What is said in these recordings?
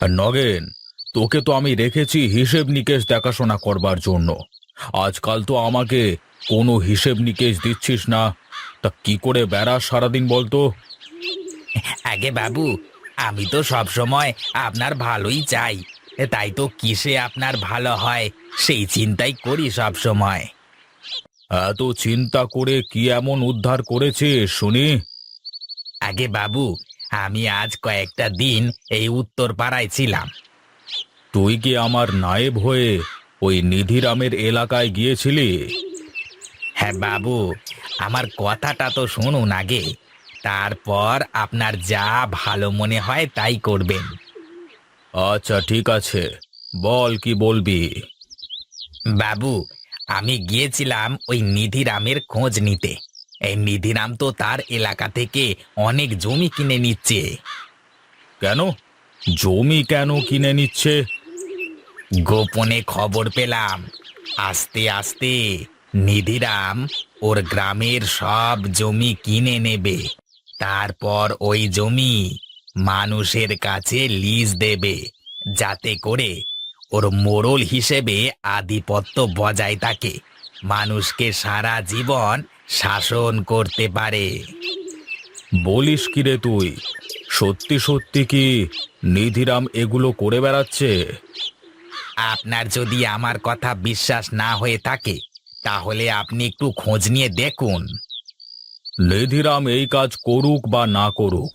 নগেন, তোকে তো আমি রেখেছি হিসেব নিকেশ দেখাশোনা করবার জন্য। আজকাল তো আমাকে কোনো হিসেব নিকেশ দিচ্ছিস না। তা কি করে বেড়াস সারাদিন বলতো? আগে বাবু, আমি তো সব সময় আপনার ভালোই চাই। তাই তো কিসে আপনার ভালো হয় সেই চিন্তাই করি সব সময়। এত চিন্তা করে কি এমন উদ্ধার করেছিস শুনি? আগে বাবু, আমি আজ কয়েকটা দিন এই উত্তর পাড়ায় ছিলাম। তুই কি আমার নায়েব হয়ে ওই নিধিরামের এলাকায় গিয়েছিলি? হ্যাঁ বাবু, আমার কথাটা তো শুনুন আগে, তারপর আপনার যা ভালো মনে হয় তাই করবেন। আচ্ছা, ঠিক আছে, বল কি বলবি। বাবু, আমি গিয়েছিলাম ওই নিধিরামের খোঁজ নিতে। এই নিধিরাম তো তার এলাকা থেকে অনেক জমি কিনে নিচ্ছে। কেন? জমি কেন কিনে নিচ্ছে? গোপনে খবর পেলাম, আস্তে আস্তে নিধিরাম ওর গ্রামের সব জমি কিনে নেবে। তারপর ওই জমি মানুষের কাছে লিজ দেবে, যাতে করে ওর মোড়ল হিসেবে আধিপত্য বজায় থাকে, মানুষকে সারা জীবন শাসন করতে পারে। বলিস কি রে তুই? সত্যি সত্যি কি নিধিরাম এগুলো করে বেড়াচ্ছে? আপনার যদি আমার কথা বিশ্বাস না হয়ে থাকে, তাহলে আপনি একটু খোঁজ নিয়ে দেখুন। নিধিরাম এই কাজ করুক বা না করুক,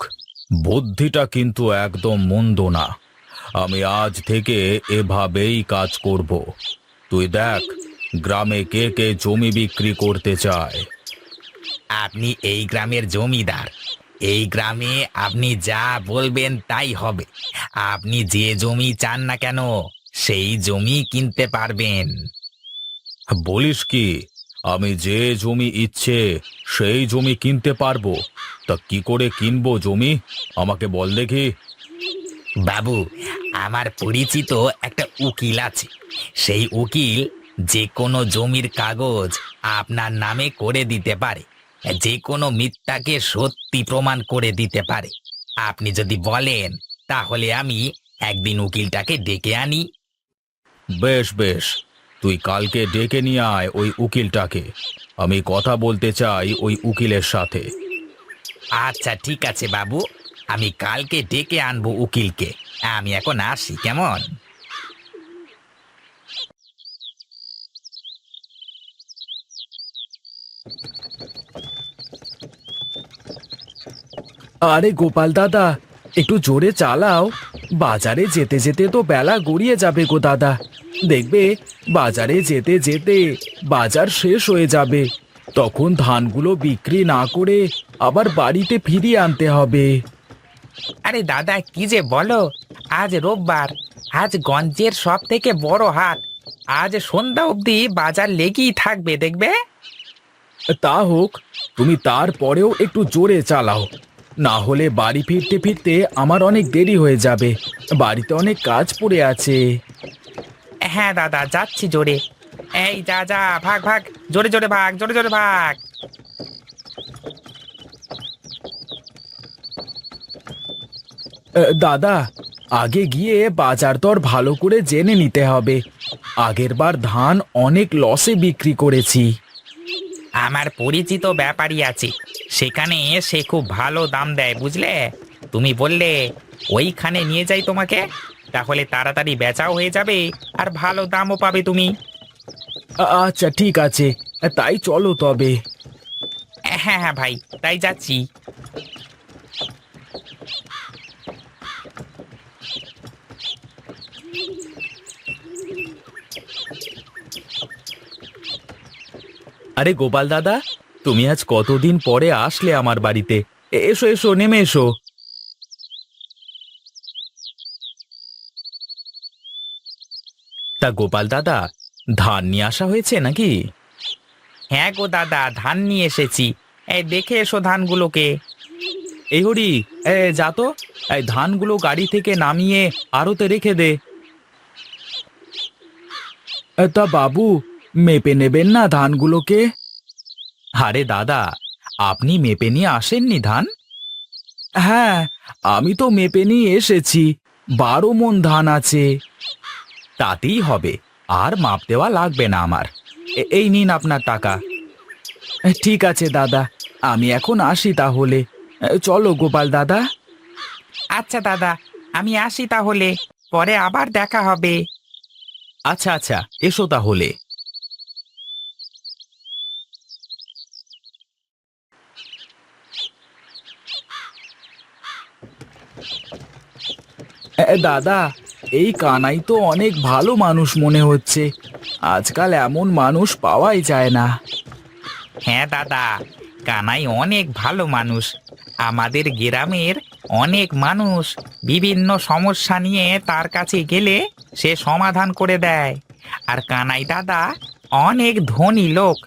বুদ্ধিটা কিন্তু একদম মন্দ না। আমি আজ থেকে এভাবেই কাজ করব। তুই দেখ, গ্রামে কে কে জমি বিক্রি করতে চায়। আপনি এই গ্রামের জমিদার, এই গ্রামে আপনি যা বলবেন তাই হবে। আপনি যে জমি চান না কেন, সেই জমি কিনতে পারবেন। বলিস কি? আমি যে জমি ইচ্ছে সেই জমি কিনতে পারবো? তা কি করে কিনবো জমি, আমাকে বল দেখি। বাবু, আমার পরিচিত একটা উকিল আছে। সেই উকিল যে কোনো জমির কাগজ আপনার নামে করে দিতে পারে, যে কোনো মিথ্যাকে সত্যি প্রমাণ করে দিতে পারে। আপনি যদি বলেন, তাহলে আমি একদিন উকিলটাকে ডেকে আনি। বেশ বেশ, তুই কালকে ডেকে নিয়ে আয় ওই উকিলটাকে। আমি কথা বলতে চাই ওই উকিলের সাথে। আচ্ছা ঠিক আছে বাবু, আমি কালকে ডেকে আনবো উকিলকে। আমি এখন আসি, কেমন? আরে গোপাল দাদা, একটু জোরে চালাও। বাজারে যেতে যেতে তো বেলা গড়িয়ে যাবে গো দাদা। দেখবে বাজারে যেতে যেতে বাজার শেষ হয়ে যাবে। তখন ধানগুলো বিক্রি না করে আবার বাড়িতে ফিরিয়ে আনতে হবে। আরে দাদা, কি যে বলো! আজ রোববার, আজ গঞ্জের সব থেকে বড় হাট। আজ সন্ধ্যা অবধি বাজার লেগেই থাকবে, দেখবে। তা হোক, তুমি তারপরেও একটু জোরে চালাও। না হলে বাড়ি ফিরতে ফিরতে আমার অনেক দেরি হয়ে যাবে। বাড়িতে অনেক কাজ পড়ে আছে। হ্যাঁ দাদা, যাচ্ছি জোরে। এই যা যা, ভাগ ভাগ, জোরে জোরে ভাগ, জোরে জোরে ভাগ। দাদা, আগে গিয়ে বাজার দর ভালো করে জেনে নিতে হবে। আগেরবার ধান অনেক লসে বিক্রি করেছি। আমার পরিচিত ব্যাপারী আছে, সেখানে সে খুব ভালো দাম দেয়, বুঝলে। তুমি বললে ওইখানে নিয়ে যাই তোমাকে, তাহলে তাড়াতাড়ি বেচাও হয়ে যাবে আর ভালো দামও পাবে তুমি। আচ্ছা ঠিক আছে, তাই চলো তবে। হ্যাঁ হ্যাঁ ভাই, তাই যাচ্ছি। আরে গোপাল দাদা, তুমি আজ কতদিন পরে আসলে আমার বাড়িতে। এসো এসো, নেমে এসো। তা গোপাল দাদা, ধান নিয়ে আসা হয়েছে নাকি? হ্যাঁ গো দাদা, ধান নিয়ে এসেছি। এই দেখে এসো ধানগুলোকে। এই হরি, যা তো, এই ধানগুলো গাড়ি থেকে নামিয়ে আড়তে রেখে দে। তা বাবু, মেপে নেবেন না ধানগুলোকে? আরে দাদা, আপনি মেপে নিয়ে আসেননি ধান? হ্যাঁ, আমি তো মেপে নিয়ে এসেছি। 12 মণ ধান আছে। তাতেই হবে, আর মাপ দেওয়া লাগবে না আমার। এই নিন আপনার টাকা। ঠিক আছে দাদা, আমি এখন আসি তাহলে। চলো গোপাল দাদা। আচ্ছা দাদা, আমি আসি তাহলে, পরে আবার দেখা হবে। আচ্ছা আচ্ছা, এসো তাহলে। দাদা, এই কানাই তো অনেক ভালো মানুষ মনে হচ্ছে। আজকাল এমন মানুষ পাওয়াই যায় না। হ্যাঁ দাদা, কানাই অনেক ভালো মানুষ। আমাদের গ্রামের অনেক মানুষ বিভিন্ন সমস্যা নিয়ে তার কাছে গেলে সে সমাধান করে দেয়। আর কানাই দাদা অনেক ধনী লোক।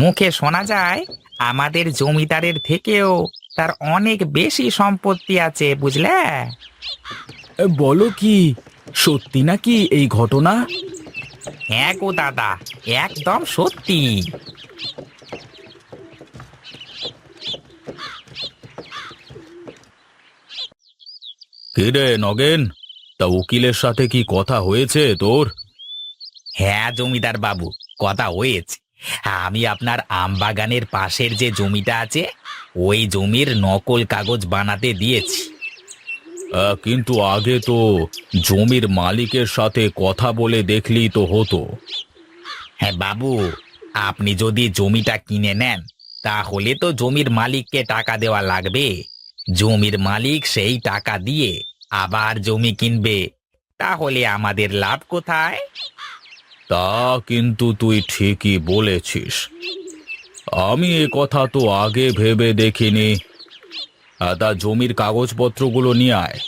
মুখে শোনা যায় আমাদের জমিদারের থেকেও তার অনেক বেশি সম্পত্তি আছে, বুঝলে? বলো কি, সত্যি নাকি এই ঘটনা? হ্যাঁ গো দাদা, একদম সত্যি। কি রে নগেন, তা উকিলের সাথে কি কথা হয়েছে তোর? হ্যাঁ জমিদার বাবু, কথা হয়েছে। আমি আপনার আমবাগানের পাশের যে জমিটা আছে, ওই জমির নকল কাগজ বানাতে দিয়েছি। কিন্তু আগে তো জমির মালিকের সাথে কথা বলে দেখলি তো হতো। হ্যাঁ বাবু, আপনি যদি জমিটা কিনে নেন তাহলে তো জমির মালিককে টাকা দেওয়া লাগবে। জমির মালিক সেই টাকা দিয়ে আবার জমি কিনবে, তাহলে আমাদের লাভ কোথায়? তা কিন্তু তুই ঠিকই বলেছিস, আমি এ কথা তো আগে ভেবে দেখিনি। তা জমির কাগজপত্রগুলো নিয়ে আয়।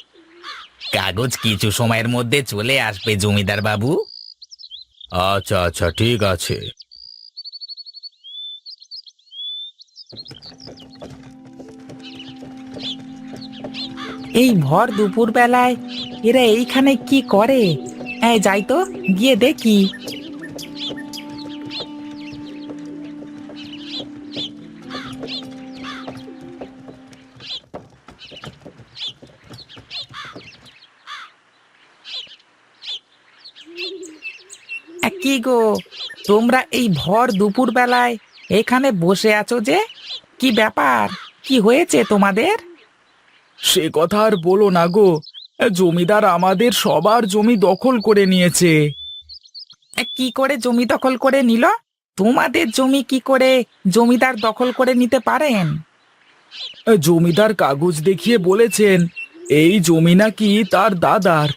কাগজ কিছু সময়ের মধ্যে চলে আসবে জমিদার বাবু। আচ্ছা আচ্ছা, ঠিক আছে। এই ভর দুপুর বেলায় এরা এইখানে কি করে? এই যাই তো, গিয়ে দেখি। কি গো, তোমরা এই ভর দুপুর বেলায় এখানে বসে আছো যে? কি ব্যাপার, কি হয়েছে তোমাদের? সে কথা আর বলো না গো, জমিদার আমাদের সবার জমি দখল করে নিয়েছে। কি করে জমি দখল করে নিল? তোমাদের জমি কি করে জমিদার দখল করে নিতে পারেন? জমিদার কাগজ দেখিয়ে বলেছেন এই জমি নাকি তার দাদার।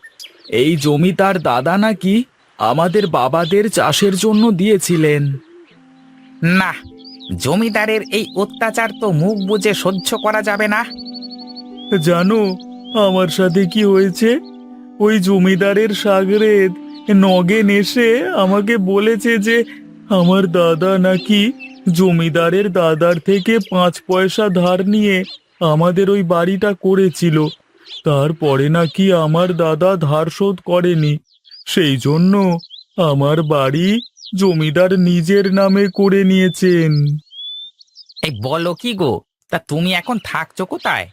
এই জমি তার দাদা নাকি আমাদের বাবাদের চাষের জন্য দিয়েছিলেন। না, জমিদারের এই অত্যাচার তো মুখ বুজে সহ্য করা যাবে না। জানো আমার সাথে কি হয়েছে? ওই জমিদারের শাগরেদ নগেন এসে আমাকে বলেছে যে আমার দাদা নাকি জমিদারের দাদার থেকে 5 পয়সা ধার নিয়ে আমাদের ওই বাড়িটা করেছিল। তারপরে নাকি আমার দাদা ধার শোধ করেনি, সেই জন্য আমার বাড়ি জমিদার নিজের নামে করে নিয়েছেন। এই বলো কি গো, তা তুমি এখন থাকছো কোথায়?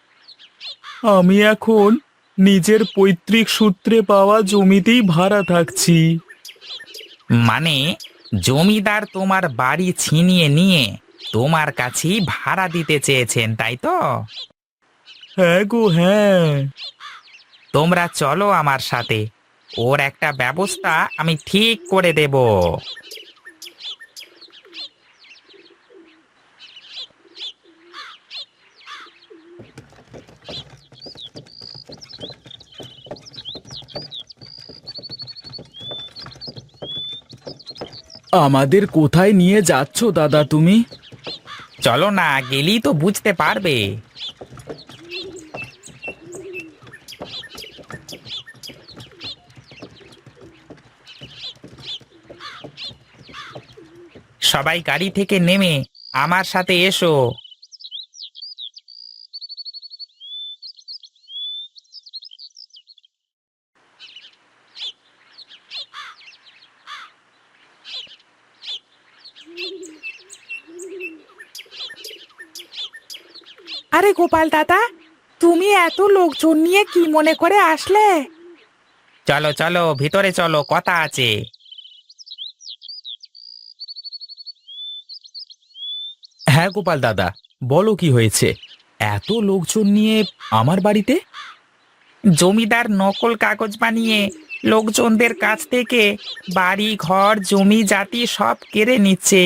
আমি এখন নিজের পৈতৃক সূত্রে পাওয়া জমিতেই ভাড়া থাকছি। মানে জমিদার তোমার বাড়ি ছিনিয়ে নিয়ে তোমার কাছেই ভাড়া দিতে চেয়েছেন, তাই তো? হ্যাঁ গো হ্যাঁ। তোমরা চলো আমার সাথে, ওর একটা ব্যবস্থা আমি ঠিক করে দেব। আমাদের কোথায় নিয়ে যাচ্ছ দাদা তুমি? চলো না, গেলেই তো বুঝতে পারবে। সবাই গাড়ি থেকে নেমে আমার সাথে এসো। আরে গোপাল দাদা, তুমি এত লোকজন নিয়ে কি মনে করে আসলে? চলো চলো ভিতরে চলো, কথা আছে। হ্যাঁ গোপাল দাদা, বলো কি হয়েছে? এত লোকজন নিয়ে আমার বাড়িতে? জমিদার নকল কাগজ বানিয়ে লোকজনদের কাছ থেকে বাড়ি ঘর জমি জাতি সব কেড়ে নিচ্ছে।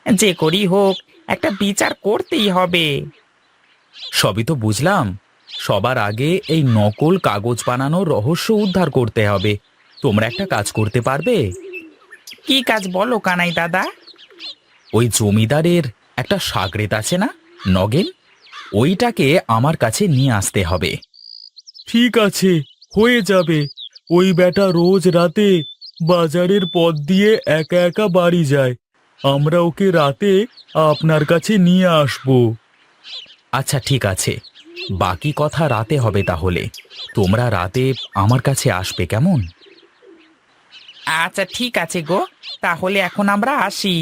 যে করি হোক, একটা বিচার করতেই হবে। সবই তো বুঝলাম। সবার আগে এই নকল কাগজ বানানোর রহস্য উদ্ধার করতে হবে। তোমরা একটা কাজ করতে পারবে? কি কাজ বলো কানাই দাদা? ওই জমিদারের একটা সাগরেদ আছে না, নগেন, ওইটাকে আমার কাছে নিয়ে আসতে হবে। ঠিক আছে, হয়ে যাবে। ওই বেটা রোজ রাতে বাজারের পথ দিয়ে একা একা বাড়ি যায়। আমরা ওকে রাতে আপনার কাছে নিয়ে আসব। আচ্ছা ঠিক আছে, বাকি কথা রাতে হবে তাহলে। তোমরা রাতে আমার কাছে আসবে, কেমন? আচ্ছা ঠিক আছে গো, তাহলে এখন আমরা আসি।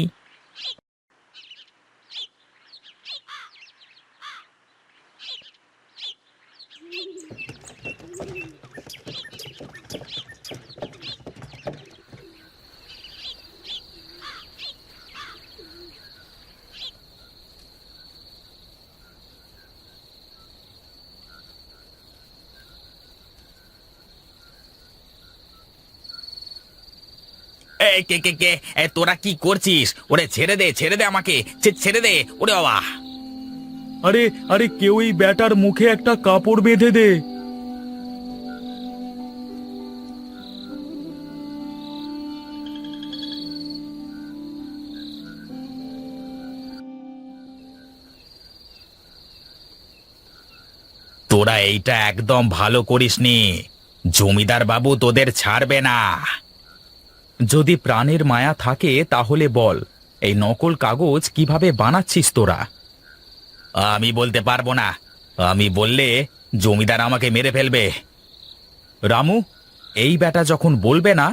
এই কে কে কে তোরা কি করছিস? ওরে ছেড়ে দে, ছেড়ে দে আমাকে, ছেড়ে দে ওরে বাবা। আরে আরে, কেউ এই ব্যাটার মুখে একটা কাপড় বেঁধে দে। তোরা এইটা একদম ভালো করিসনি। জমিদার বাবু তোদের ছাড়বে না। যদি প্রাণের মায়া থাকে তাহলে বল, এই নকল কাগজ কিভাবে বানাচ্ছিস তোরা? আমি বলতে পারবো না। আমি বললে জমিদার আমাকে মেরে ফেলবে। রামু, এই বেটা যখন বলবে না,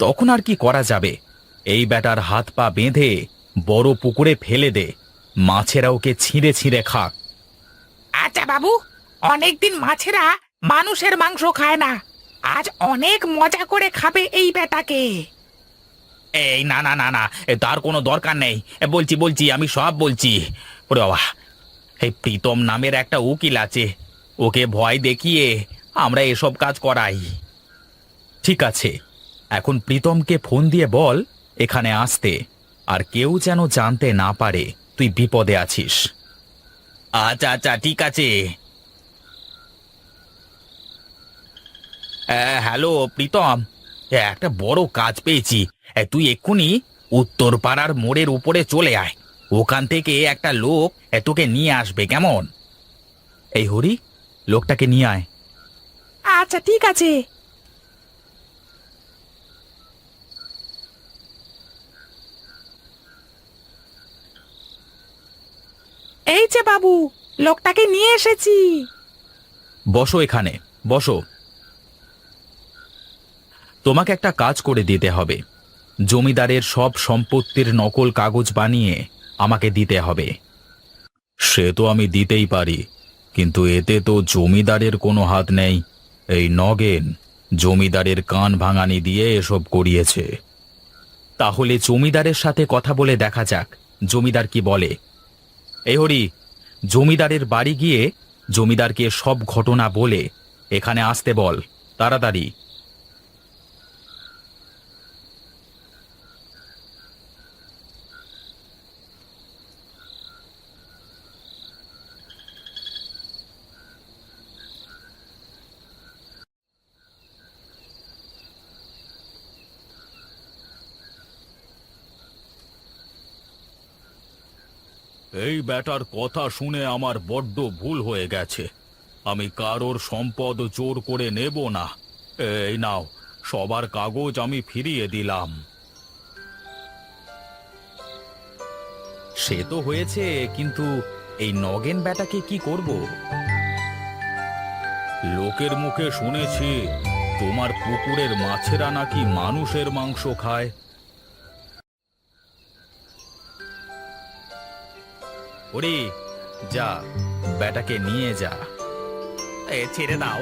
তখন আর কি করা যাবে? এই বেটার হাত পা বেঁধে বড় পুকুরে ফেলে দে, মাছেরা ওকে ছিঁড়ে ছিঁড়ে খাক। আচ্ছা বাবু, অনেকদিন মাছেরা মানুষের মাংস খায় না, আজ অনেক মজা করে খাবে এই বেটাকে। এই না না না না, তার কোনো দরকার নেই। বলছি বলছি, আমি সব বলছি। ওরে বাবা, এই প্রীতম নামের একটা উকিল আছে, ওকে ভয় দেখিয়ে আমরা এসব কাজ করাই। ঠিক আছে, এখন প্রীতমকে ফোন দিয়ে বল এখানে আসতে, আর কেউ যেন জানতে না পারে তুই বিপদে আছিস। আচ্ছা আচ্ছা ঠিক আছে। হ্যালো প্রীতম, একটা বড় কাজ পেয়েছি। তুই এক্ষুনি উত্তর পাড়ার মোড়ের উপরে চলে আয়। ওখান থেকে একটা লোক তোকে নিয়ে আসবে, কেমন? এই হরি, লোকটাকে নিয়ে আয়। আচ্ছা ঠিক আছে। এই যে বাবু, লোকটাকে নিয়ে এসেছি। বসো এখানে, বসো। তোমাকে একটা কাজ করে দিতে হবে। জমিদারের সব সম্পত্তির নকল কাগজ বানিয়ে আমাকে দিতে হবে। সে তো আমি দিতেই পারি, কিন্তু এতে তো জমিদারের কোনো হাত নেই। এই নগেন জমিদারের কান ভাঙানি দিয়ে এসব করিয়েছে। তাহলে জমিদারের সাথে কথা বলে দেখা যাক জমিদার কি বলে। এই হরি, জমিদারের বাড়ি গিয়ে জমিদারকে সব ঘটনা বলে এখানে আসতে বল, তাড়াতাড়ি। এই ব্যাটার কথা শুনে আমার বড্ড ভুল হয়ে গেছে। আমি কারোর সম্পদ জোর করে নেব না। এই নাও, সবার কাগজ আমি ফিরিয়ে দিলাম। সে তো হয়েছে, কিন্তু এই নগেন ব্যাটাকে কি করব? লোকের মুখে শুনেছি তোমার পুকুরের মাছেরা নাকি মানুষের মাংস খায়। ওরে যা, ব্যাটাকে নিয়ে যা। ছেড়ে দাও।